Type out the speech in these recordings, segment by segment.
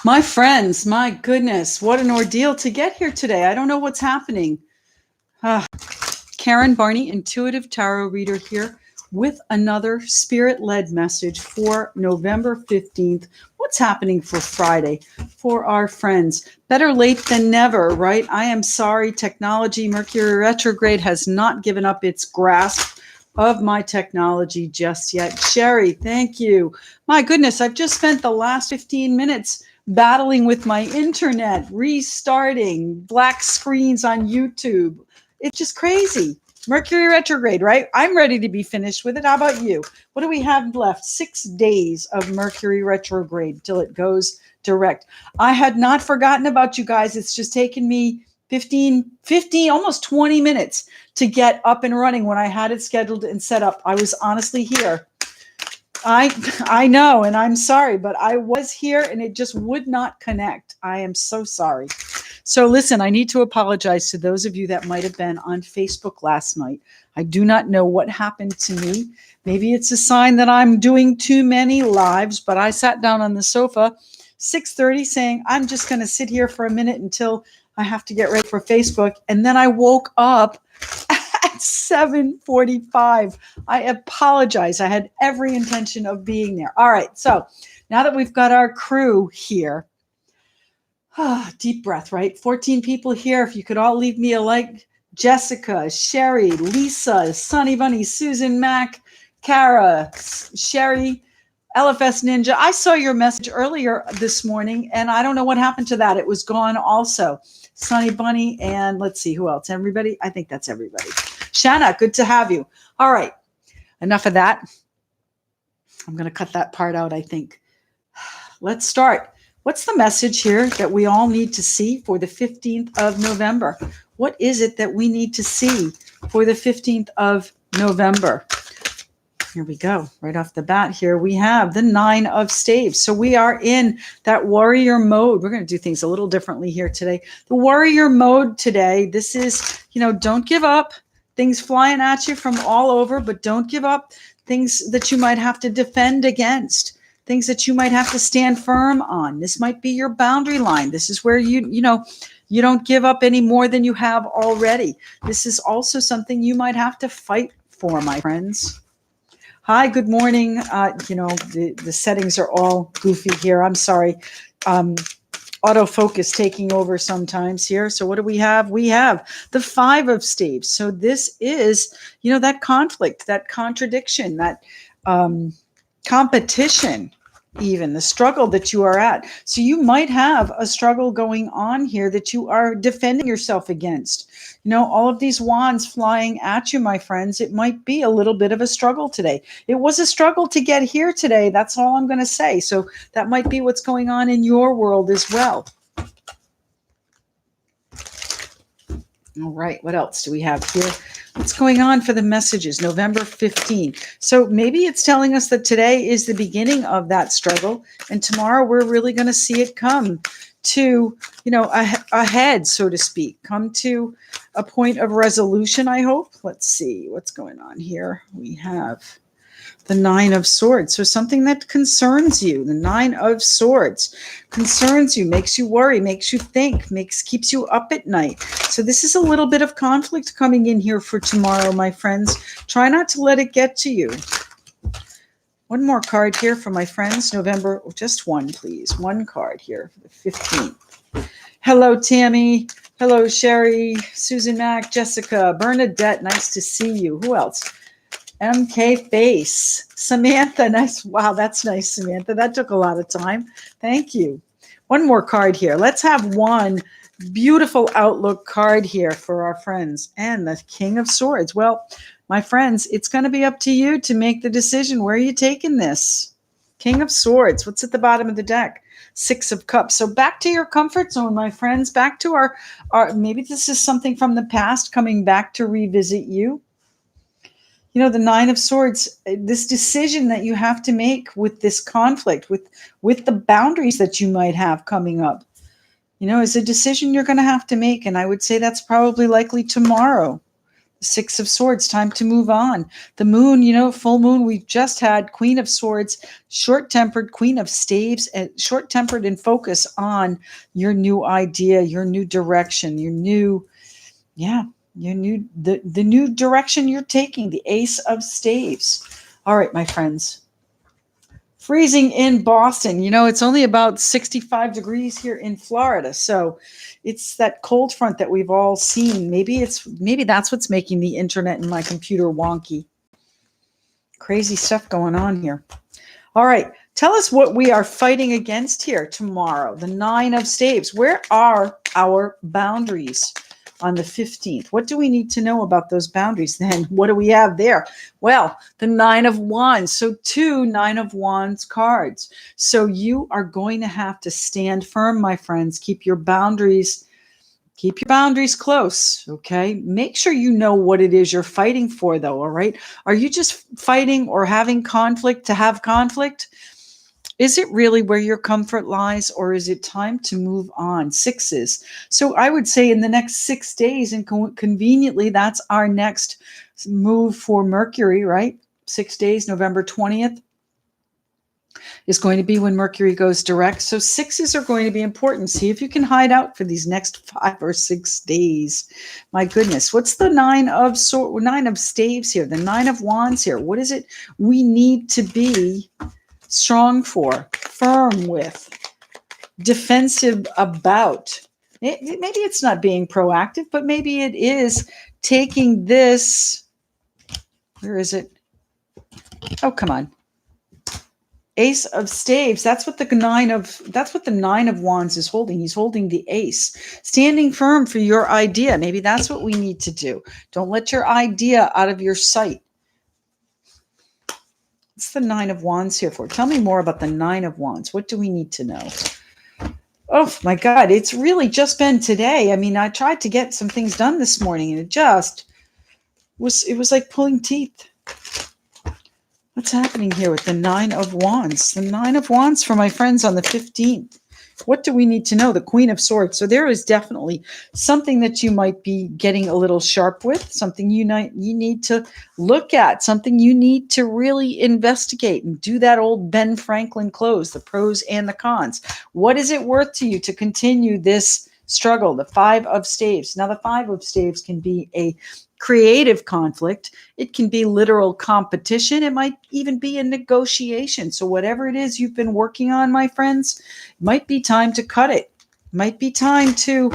My friends, my goodness, what an ordeal to get here today. I don't know what's happening. Ah, Karen Barney, intuitive tarot reader here with another spirit-led message for November 15th. What's happening for Friday for our friends? Better late than never, right? I am sorry, technology, Mercury retrograde has not given up its grasp of my technology just yet. Sherry, thank you. My goodness, I've just spent the last 15 minutes battling with my internet, restarting, black screens on YouTube. It's just crazy. Mercury retrograde, right? I'm ready to be finished with it. How about you? What do we have left? 6 days of Mercury retrograde till it goes direct. I had not forgotten about you guys. It's just taken me 15, almost 20 minutes to get up and running when I had it scheduled and set up. I was honestly here. I know, and I'm sorry, but I was here and it just would not connect. I am so sorry. So listen, I need to apologize to those of you that might have been on Facebook last night. I do not know what happened to me. Maybe it's a sign that I'm doing too many lives, but I sat down on the sofa 6:30 saying, I'm just going to sit here for a minute until I have to get ready for Facebook. And then I woke up at 7:45. I apologize. I had every intention of being there. All right. So now that we've got our crew here, deep breath, right? 14 people here. If you could all leave me a like. Jessica, Sherry, Lisa, Sunny Bunny, Susan Mack, Kara, Sherry, LFS Ninja. I saw your message earlier this morning, and I don't know what happened to that. It was gone also. Sunny Bunny, and let's see, who else? Everybody? I think that's everybody. Shanna, good to have you. All right, enough of that. I'm going to cut that part out, I think. Let's start. What's the message here that we all need to see for the 15th of November? What is it that we need to see for the 15th of November? Here we go. Right off the bat here, we have the 9 of staves. So we are in that warrior mode. We're going to do things a little differently here today. The warrior mode today, this is, don't give up. Things flying at you from all over, but don't give up. Things that you might have to defend against. Things that you might have to stand firm on. This might be your boundary line. This is where you don't give up any more than you have already. This is also something you might have to fight for, my friends. Hi, good morning. The settings are all goofy here. I'm sorry. Autofocus taking over sometimes here. So what do we have? We have the 5 of staves. So this is, that conflict, that contradiction, that competition, even the struggle that you are at. So you might have a struggle going on here that you are defending yourself against. All of these wands flying at you, my friends, it might be a little bit of a struggle today. It was a struggle to get here today. That's all I'm going to say. So that might be what's going on in your world as well. All right, what else do we have here? What's going on for the messages? November 15th. So maybe it's telling us that today is the beginning of that struggle, and tomorrow we're really going to see it come to, a head, so to speak, come to a point of resolution, I hope. Let's see what's going on here. We have the 9 of swords. So something that concerns you, the 9 of swords concerns you, makes you worry, makes you think, keeps you up at night. So this is a little bit of conflict coming in here for tomorrow, my friends. Try not to let it get to you. One more card here for my friends. November, just one, please. One card here for the 15th. Hello, Tammy. Hello, Sherry, Susan Mack, Jessica, Bernadette. Nice to see you. Who else? MK Face. Samantha. Nice. Wow, that's nice, Samantha. That took a lot of time. Thank you. One more card here. Let's have one beautiful outlook card here for our friends. And the King of Swords. Well, my friends, it's going to be up to you to make the decision. Where are you taking this? King of Swords. What's at the bottom of the deck? 6 of Cups. So back to your comfort zone, my friends. Back to our maybe this is something from the past coming back to revisit you. The 9 of Swords, this decision that you have to make with this conflict, with the boundaries that you might have coming up, is a decision you're going to have to make. And I would say that's probably likely tomorrow. Six of Swords, time to move on. The moon, full moon, we've just had Queen of Swords, short-tempered, Queen of Staves, and short-tempered and focus on your new idea, your new direction, the new direction you're taking, the Ace of Staves. All right, my friends. Freezing in Boston. It's only about 65 degrees here in Florida. So it's that cold front that we've all seen. Maybe that's what's making the internet and my computer wonky. Crazy stuff going on here. All right. Tell us what we are fighting against here tomorrow. The Nine of Staves. Where are our boundaries on the 15th? What do we need to know about those boundaries then? What do we have there? Well, the Nine of Wands. So 2 Nine of Wands cards. So you are going to have to stand firm, my friends. Keep your boundaries close, okay? Make sure you know what it is you're fighting for, though, all right? Are you just fighting or having conflict to have conflict? Is it really where your comfort lies, or is it time to move on? Sixes. So I would say in the next 6 days, and conveniently, that's our next move for Mercury, right? 6 days, November 20th is going to be when Mercury goes direct. So sixes are going to be important. See if you can hide out for these next 5 or 6 days. My goodness, what's the Nine of Staves here? The Nine of Wands here. What is it we need to be strong for, firm with, defensive about? Maybe it's not being proactive, but maybe it is taking this. Where is it? Oh, come on. Ace of Staves. That's what the Nine of Wands is holding. He's holding the ace. Standing firm for your idea. Maybe that's what we need to do. Don't let your idea out of your sight. What's the Nine of Wands here for? Tell me more about the Nine of Wands. What do we need to know? Oh my God, it's really just been today. I mean, I tried to get some things done this morning and it was like pulling teeth. What's happening here with the Nine of Wands? The Nine of Wands for my friends on the 15th. What do we need to know? The Queen of Swords. So there is definitely something that you might be getting a little sharp with, something you need to look at, something you need to really investigate and do that old Ben Franklin close, the pros and the cons. What is it worth to you to continue this struggle? The Five of Staves. Now, the Five of Staves can be a creative conflict. It can be literal competition. It might even be a negotiation. So whatever it is you've been working on, my friends, it might be time to cut it. It might be time to,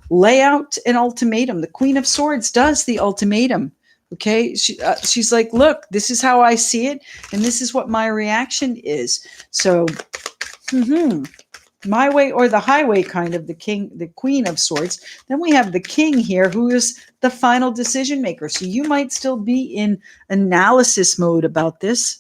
lay out an ultimatum. The Queen of Swords does the ultimatum. Okay. She's like, look, this is how I see it. And this is what my reaction is. So, my way or the highway, kind of, the Queen of Swords. Then we have the King here, who is the final decision maker. So you might still be in analysis mode about this.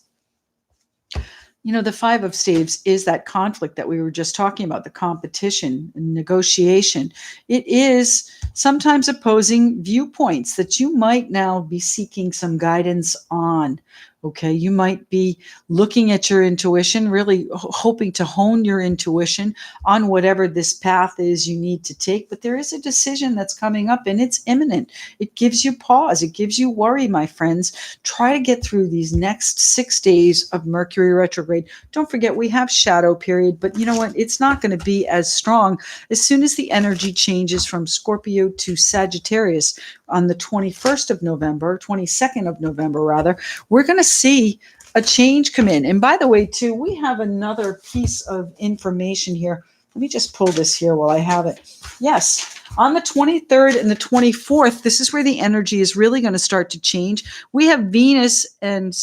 The Five of Staves is that conflict that we were just talking about, the competition and negotiation. It is sometimes opposing viewpoints that you might now be seeking some guidance on. Okay, you might be looking at your intuition, really hoping to hone your intuition on whatever this path is you need to take. But there is a decision that's coming up and it's imminent. It gives you pause. It gives you worry, my friends. Try to get through these next 6 days of Mercury retrograde. Don't forget, we have shadow period, but you know what? It's not going to be as strong. As soon as the energy changes from Scorpio to Sagittarius on the 22nd of November, rather, we're going to see a change come in. And by the way, too, we have another piece of information here. Let me just pull this here while I have it. Yes, on the 23rd and the 24th, this is where the energy is really going to start to change. We have Venus and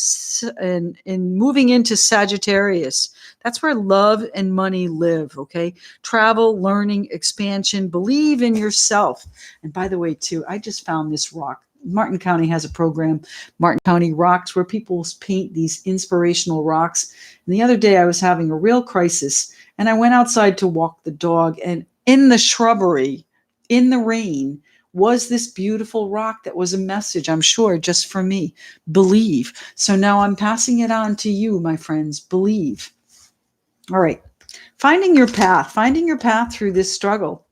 moving into Sagittarius. That's where love and money live, okay? Travel, learning, expansion, believe in yourself. And by the way, too, I just found this rock. Martin County has a program, Martin County Rocks, where people paint these inspirational rocks. And the other day I was having a real crisis and I went outside to walk the dog, and in the shrubbery, in the rain, was this beautiful rock that was a message, I'm sure, just for me. Believe. So now I'm passing it on to you, my friends. Believe. All right. Finding your path through this struggle.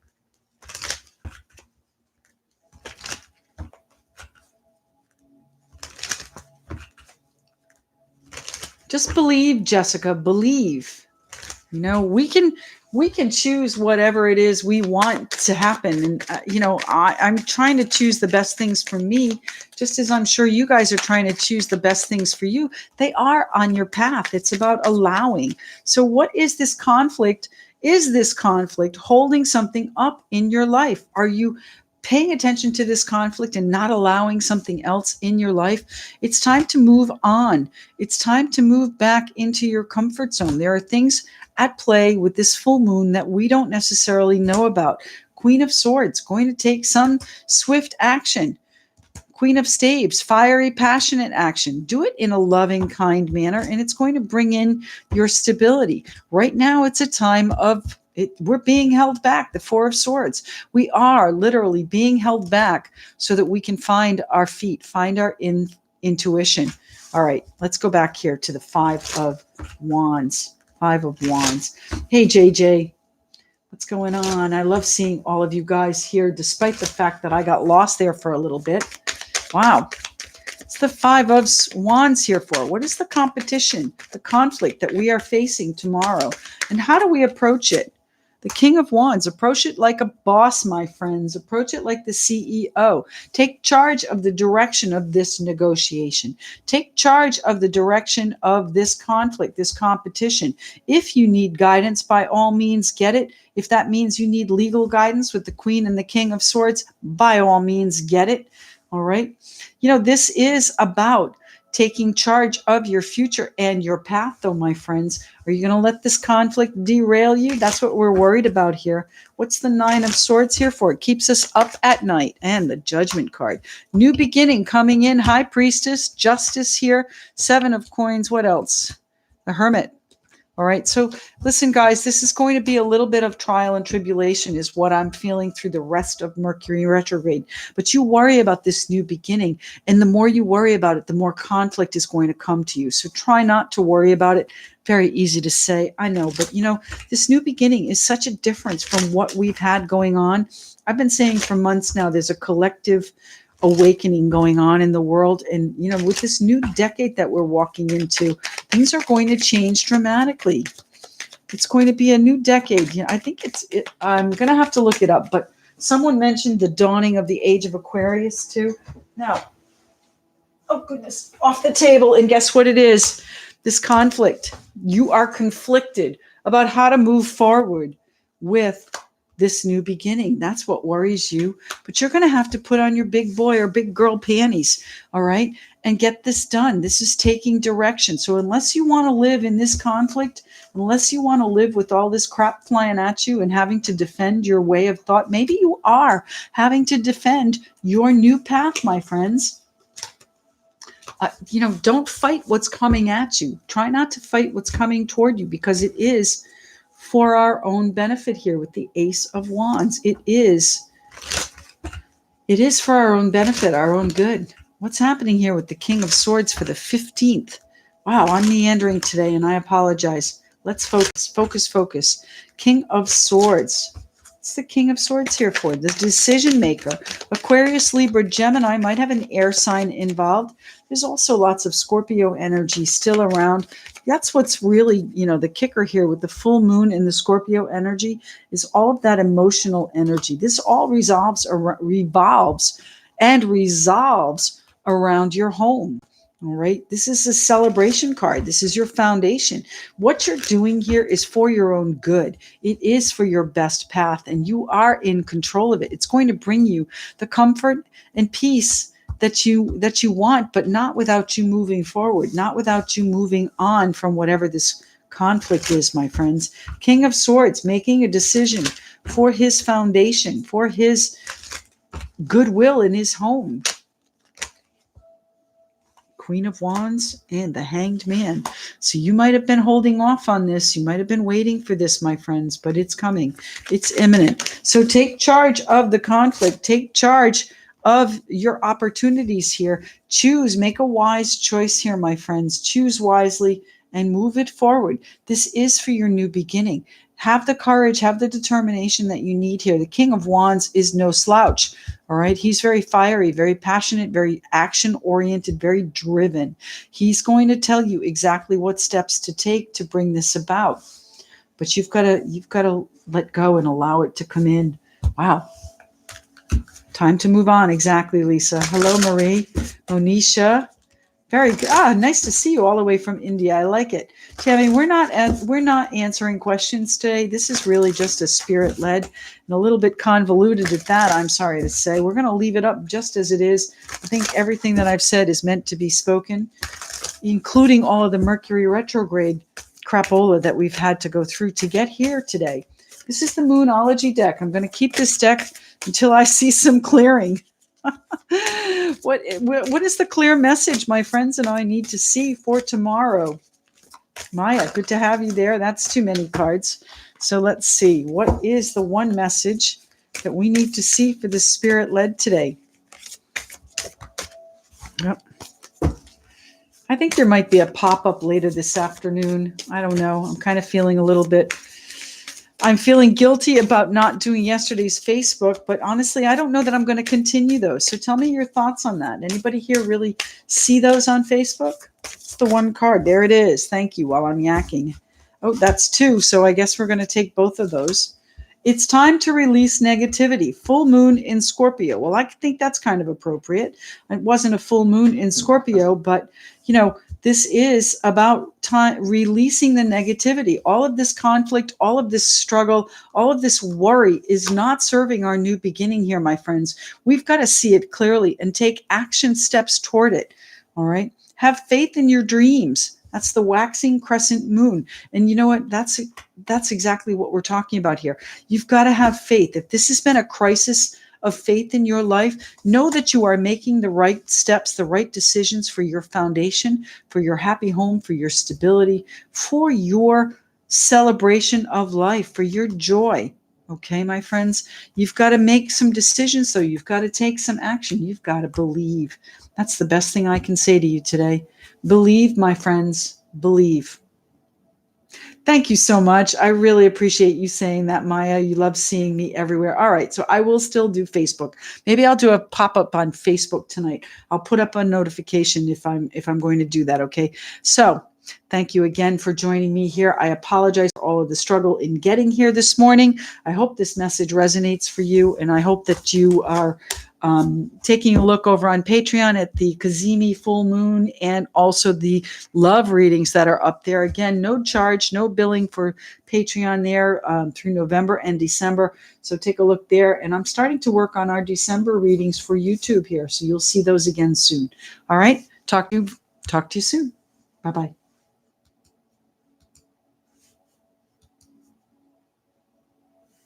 Just believe, Jessica, believe. We can choose whatever it is we want to happen. And, I'm trying to choose the best things for me, just as I'm sure you guys are trying to choose the best things for you. They are on your path. It's about allowing. So what is this conflict? Is this conflict holding something up in your life? Are you paying attention to this conflict and not allowing something else in your life? It's time to move on. It's time to move back into your comfort zone. There are things at play with this full moon that we don't necessarily know about. Queen of Swords, going to take some swift action. Queen of Staves, fiery, passionate action. Do it in a loving, kind manner, and it's going to bring in your stability. Right now, it's a time of we're being held back. The Four of Swords. We are literally being held back so that we can find our feet, find our intuition. All right, let's go back here to the Five of Wands. Five of Wands. Hey, JJ. What's going on? I love seeing all of you guys here, despite the fact that I got lost there for a little bit. Wow. It's the Five of Wands here for. What is the competition, the conflict that we are facing tomorrow? And how do we approach it? The King of Wands. Approach it like a boss, my friends. Approach it like the CEO. Take charge of the direction of this negotiation. Take charge of the direction of this conflict, this competition. If you need guidance, by all means, get it. If that means you need legal guidance with the Queen and the King of Swords, by all means, get it. All right. This is about taking charge of your future and your path, though, my friends. Are you going to let this conflict derail you? That's what we're worried about here. What's the Nine of Swords here for? It keeps us up at night. And the Judgment card. New beginning coming in. High Priestess, Justice here. Seven of Coins. What else? The Hermit. All right. So listen, guys, this is going to be a little bit of trial and tribulation is what I'm feeling through the rest of Mercury retrograde. But you worry about this new beginning. And the more you worry about it, the more conflict is going to come to you. So try not to worry about it. Very easy to say, I know. But, this new beginning is such a difference from what we've had going on. I've been saying for months now, there's a collective awakening going on in the world. And, with this new decade that we're walking into, things are going to change dramatically. It's going to be a new decade. I think I'm going to have to look it up, but someone mentioned the dawning of the age of Aquarius too. Now, oh goodness, off the table. And guess what it is? This conflict. You are conflicted about how to move forward with this new beginning. That's what worries you. But you're going to have to put on your big boy or big girl panties, all right, and get this done. This is taking direction. So unless you want to live in this conflict, unless you want to live with all this crap flying at you and having to defend your way of thought, maybe you are having to defend your new path, my friends. Don't fight what's coming at you. Try not to fight what's coming toward you, because it is for our own benefit here with the Ace of Wands. It is for our own benefit, our own good. What's happening here with the King of Swords for the 15th? Wow, I'm meandering today and I apologize. Let's focus. King of Swords. What's the King of Swords here for? The decision maker. Aquarius, Libra, Gemini might have an air sign involved. There's also lots of Scorpio energy still around. That's what's really, the kicker here with the full moon and the Scorpio energy is all of that emotional energy. This all revolves around your home. All right. This is a celebration card. This is your foundation. What you're doing here is for your own good. It is for your best path, and you are in control of it. It's going to bring you the comfort and peace that you want, but not without you moving forward, not without you moving on from whatever this conflict is, my friends. King of Swords making a decision for his foundation, for his goodwill in his home. Queen of Wands and the Hanged Man. So you might have been holding off on this. You might have been waiting for this, my friends, but it's coming. It's imminent. So take charge of the conflict. Take charge of your opportunities here. Choose, make a wise choice here, my friends. Choose wisely and move it forward. This is for your new beginning. Have the courage, have the determination that you need here. The King of Wands is no slouch. All right. He's very fiery, very passionate, very action oriented, very driven. He's going to tell you exactly what steps to take to bring this about. But you've got to let go and allow it to come in. Wow. Time to move on. Exactly, Lisa. Hello, Marie. Monisha. Very good. Nice to see you all the way from India. I like it. Tammy, we're not answering questions today. This is really just a spirit led and a little bit convoluted at that. I'm sorry to say. We're going to leave it up just as it is. I think everything that I've said is meant to be spoken, including all of the Mercury retrograde crapola that we've had to go through to get here today. This is the Moonology deck. I'm going to keep this deck until I see some clearing. What is the clear message my friends and I need to see for tomorrow? Maya, good to have you there. That's too many cards. So let's see. What is the one message that we need to see for the spirit led today? Yep. I think there might be a pop-up later this afternoon. I don't know. I'm kind of feeling a little bit... I'm feeling guilty about not doing yesterday's Facebook, but honestly, I don't know that I'm going to continue those. So tell me your thoughts on that. Anybody here really see those on Facebook? It's the one card. There it is. Thank you while I'm yakking. Oh, that's two. So I guess we're going to take both of those. It's time to release negativity. Full moon in Scorpio. Well, I think that's kind of appropriate. It wasn't a full moon in Scorpio, but, this is about time releasing the negativity. All of this conflict, all of this struggle, all of this worry is not serving our new beginning here, my friends. We've got to see it clearly and take action steps toward it. All right. Have faith in your dreams. That's the waxing crescent moon. And you know what? That's exactly what we're talking about here. You've got to have faith. If this has been a crisis of faith in your life, know that you are making the right steps, the right decisions for your foundation, for your happy home, for your stability, for your celebration of life, for your joy. Okay, my friends, you've got to make some decisions, though. You've got to take some action. You've got to believe. That's the best thing I can say to you today. Believe, my friends, believe. Thank you so much. I really appreciate you saying that, Maya. You love seeing me everywhere. All right, so I will still do Facebook. Maybe I'll do a pop-up on Facebook tonight. I'll put up a notification if I'm going to do that, okay? So thank you again for joining me here. I apologize for all of the struggle in getting here this morning. I hope this message resonates for you, and I hope that you are taking a look over on Patreon at the Kazemi full moon and also the love readings that are up there. Again, no charge, no billing for Patreon there through November and December. So take a look there. And I'm starting to work on our December readings for YouTube here. So you'll see those again soon. All right. Talk to you soon. Bye-bye.